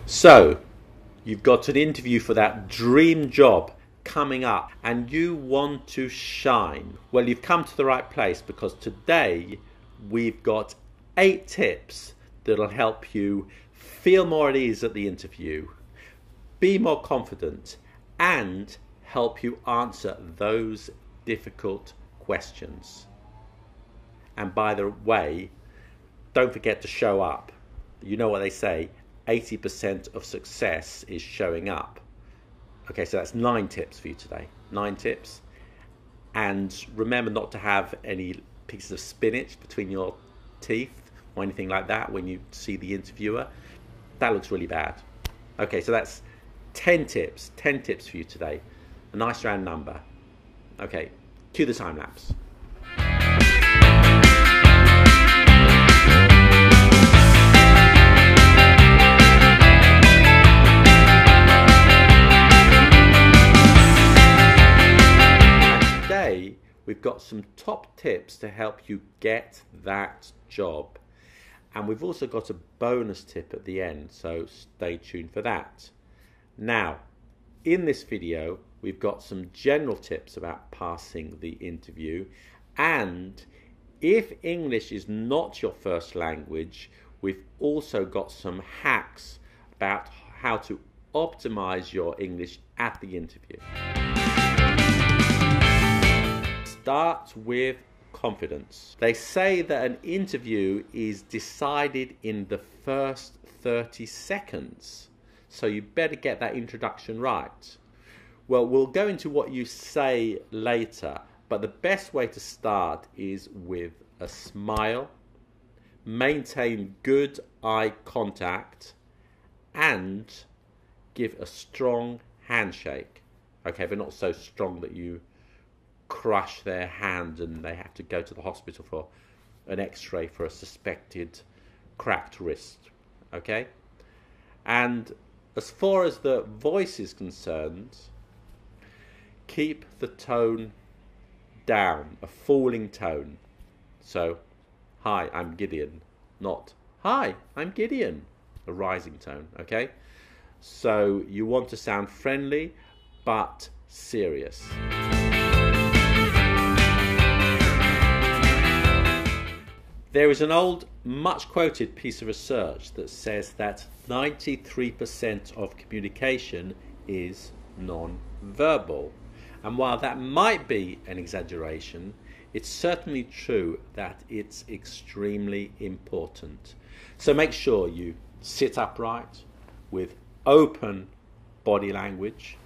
So, you've got an interview for that dream job coming up and you want to shine. Well, you've come to the right place, because today we've got 8 tips that'll help you feel more at ease at the interview, be more confident, and help you answer those difficult questions. And by the way, don't forget to show up. You know what they say, 80% of success is showing up. Okay, so that's 9 tips for you today. 9 tips. And remember not to have any pieces of spinach between your teeth or anything like that when you see the interviewer. That looks really bad. Okay, so that's 10 tips. 10 tips for you today. A nice round number. Okay, cue the time lapse. We've got some top tips to help you get that job. And we've also got a bonus tip at the end, so stay tuned for that. Now, in this video, we've got some general tips about passing the interview. And if English is not your first language, we've also got some hacks about how to optimize your English at the interview. Start with confidence. They say that an interview is decided in the first 30 seconds. So you better get that introduction right. Well, we'll go into what you say later, but the best way to start is with a smile, maintain good eye contact, and give a strong handshake. Okay, but not so strong that you crush their hand and they have to go to the hospital for an x-ray for a suspected cracked wrist. Okay, and as far as the voice is concerned, keep the tone down, a falling tone. So, hi, I'm Gideon, not hi, I'm Gideon, a rising tone. Okay, so you want to sound friendly but serious. There is an old, much quoted piece of research that says that 93% of communication is non-verbal. And while that might be an exaggeration, it's certainly true that it's extremely important. So make sure you sit upright with open body language,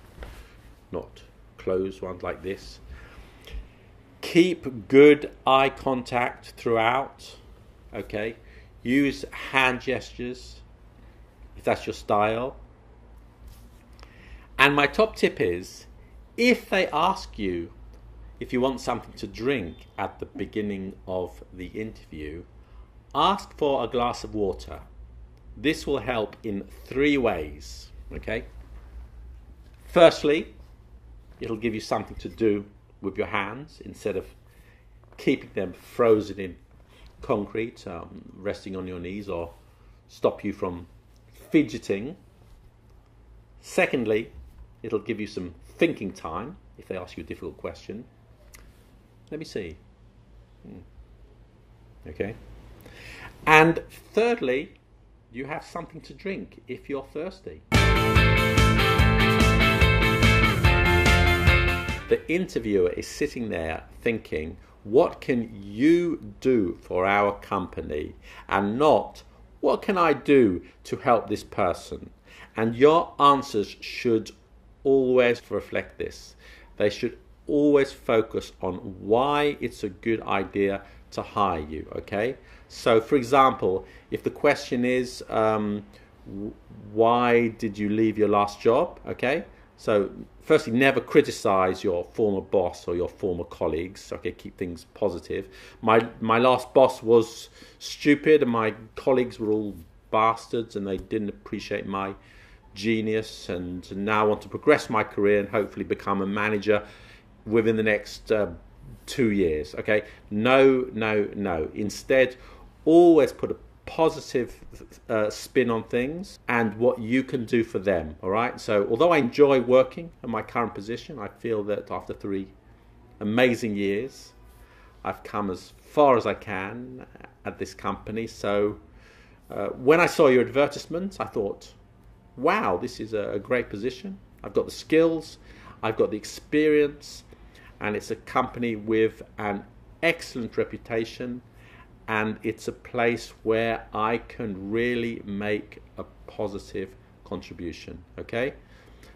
not closed ones like this. Keep good eye contact throughout, okay? Use hand gestures, if that's your style. And my top tip is, if they ask you if you want something to drink at the beginning of the interview, ask for a glass of water. This will help in 3 ways, okay? Firstly, it'll give you something to do with your hands instead of keeping them frozen in concrete, resting on your knees, or stop you from fidgeting. Secondly, it'll give you some thinking time if they ask you a difficult question. Let me see. Okay. And thirdly, you have something to drink if you're thirsty. The interviewer is sitting there thinking, what can you do for our company? And not, what can I do to help this person? And your answers should always reflect this. They should always focus on why it's a good idea to hire you, okay? So, for example, if the question is, why did you leave your last job, okay? So, firstly, never criticize your former boss or your former colleagues. Okay, keep things positive. My last boss was stupid and my colleagues were all bastards and they didn't appreciate my genius, and now I want to progress my career and hopefully become a manager within the next 2 years. Okay, no. Instead, always put a positive spin on things and what you can do for them. All right. So although I enjoy working in my current position, I feel that after 3 amazing years, I've come as far as I can at this company. So when I saw your advertisement, I thought, wow, this is a great position. I've got the skills, I've got the experience, and it's a company with an excellent reputation, and it's a place where I can really make a positive contribution. Okay?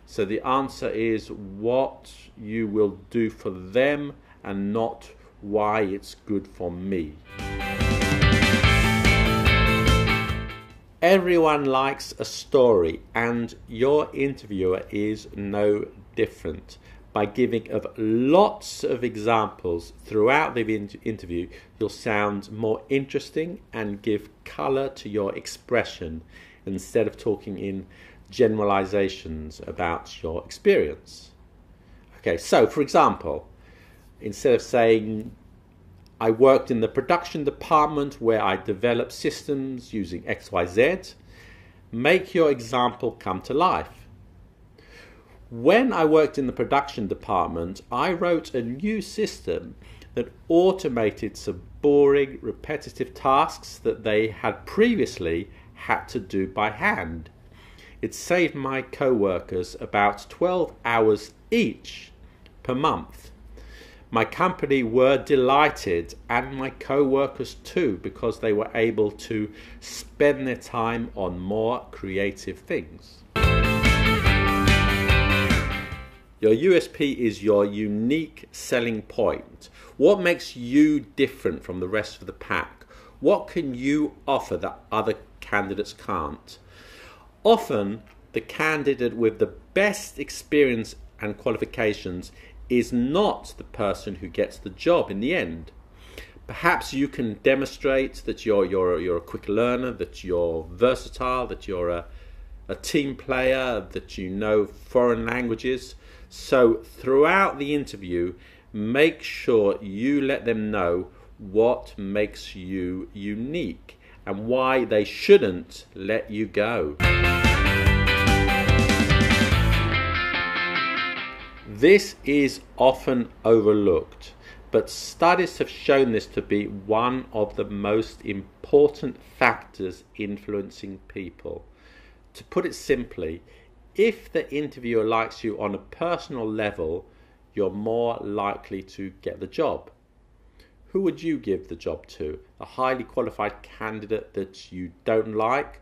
So the answer is what you will do for them and not why it's good for me. Everyone likes a story, and your interviewer is no different. By giving of lots of examples throughout the interview, you'll sound more interesting and give colour to your expression instead of talking in generalizations about your experience. Okay, so for example, instead of saying, I worked in the production department where I developed systems using XYZ, make your example come to life. When I worked in the production department, I wrote a new system that automated some boring, repetitive tasks that they had previously had to do by hand. It saved my co-workers about 12 hours each per month. My company were delighted, and my co-workers too, because they were able to spend their time on more creative things. Your USP is your unique selling point. What makes you different from the rest of the pack? What can you offer that other candidates can't? Often, the candidate with the best experience and qualifications is not the person who gets the job in the end. Perhaps you can demonstrate that you're a quick learner, that you're versatile, that you're a team player, that you know foreign languages. So throughout the interview, make sure you let them know what makes you unique and why they shouldn't let you go. This is often overlooked, but studies have shown this to be one of the most important factors influencing people. To put it simply, if the interviewer likes you on a personal level, you're more likely to get the job. Who would you give the job to? A highly qualified candidate that you don't like,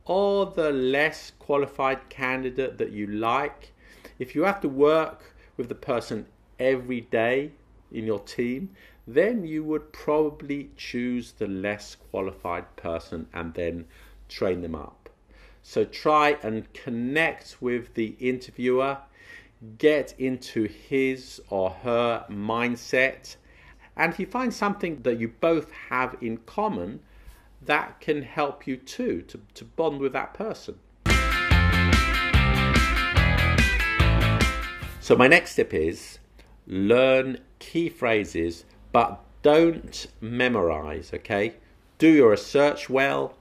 or the less qualified candidate that you like? If you have to work with the person every day in your team, then you would probably choose the less qualified person and then train them up. So try and connect with the interviewer, get into his or her mindset, and if you find something that you both have in common, that can help you too, to bond with that person. So my next tip is learn key phrases, but don't memorize, okay? Do your research well,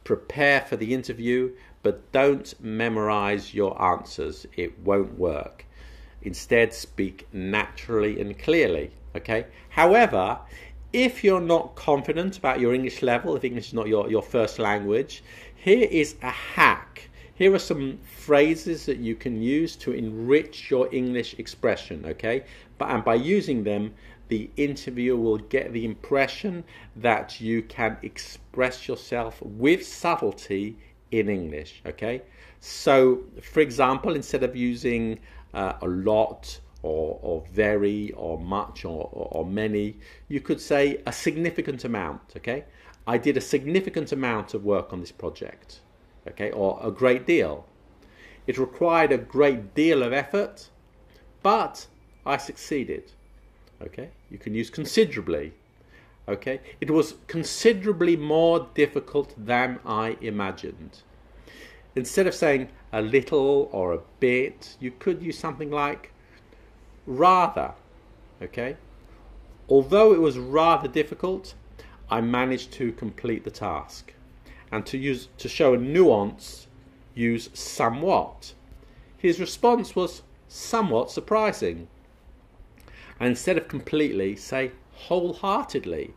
prepare for the interview, but don't memorize your answers. It won't work. Instead, speak naturally and clearly, okay? However, if you're not confident about your English level, if English is not your first language, here is a hack. Here are some phrases that you can use to enrich your English expression, okay? And by using them, the interviewer will get the impression that you can express yourself with subtlety in English, okay? So, for example, instead of using a lot or very or much or many, you could say a significant amount, okay? I did a significant amount of work on this project. Okay, or a great deal. It required a great deal of effort, but I succeeded. Okay, you can use considerably. Okay, it was considerably more difficult than I imagined. Instead of saying a little or a bit, you could use something like rather. Okay, although it was rather difficult, I managed to complete the task. And to show a nuance, use somewhat. His response was somewhat surprising. And instead of completely, say wholeheartedly.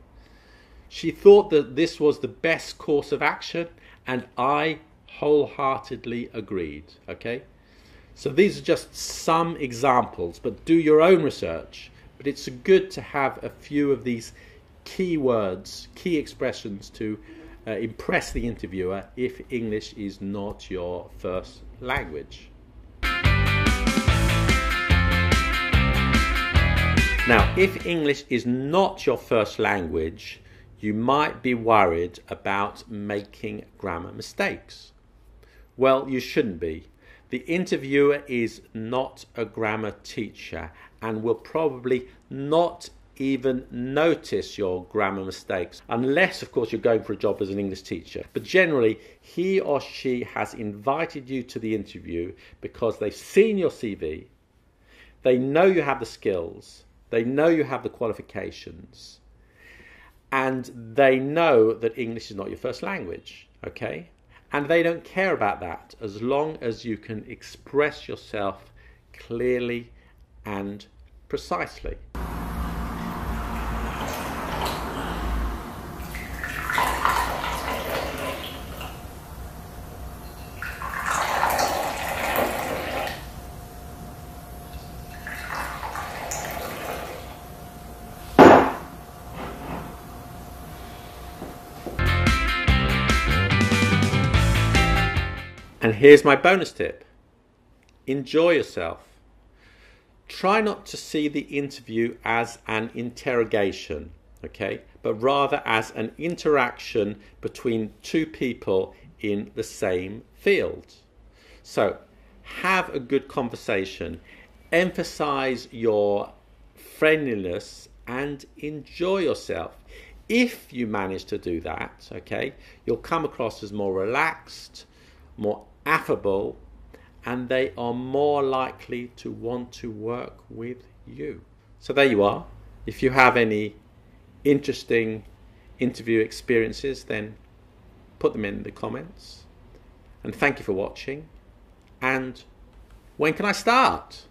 She thought that this was the best course of action, and I wholeheartedly agreed. Okay? So these are just some examples, but do your own research. But it's good to have a few of these key words, key expressions to impress the interviewer if English is not your first language. Now, if English is not your first language, you might be worried about making grammar mistakes. Well, you shouldn't be. The interviewer is not a grammar teacher and will probably not even notice your grammar mistakes, unless, of course, you're going for a job as an English teacher. But generally, he or she has invited you to the interview because they've seen your CV, they know you have the skills, they know you have the qualifications, and they know that English is not your first language, okay? And they don't care about that as long as you can express yourself clearly and precisely. And here's my bonus tip. Enjoy yourself. Try not to see the interview as an interrogation, okay, but rather as an interaction between two people in the same field. So have a good conversation, emphasize your friendliness and enjoy yourself. If you manage to do that, okay, you'll come across as more relaxed, more affable, and they are more likely to want to work with you. So there you are. If you have any interesting interview experiences, then put them in the comments. And thank you for watching. And when can I start?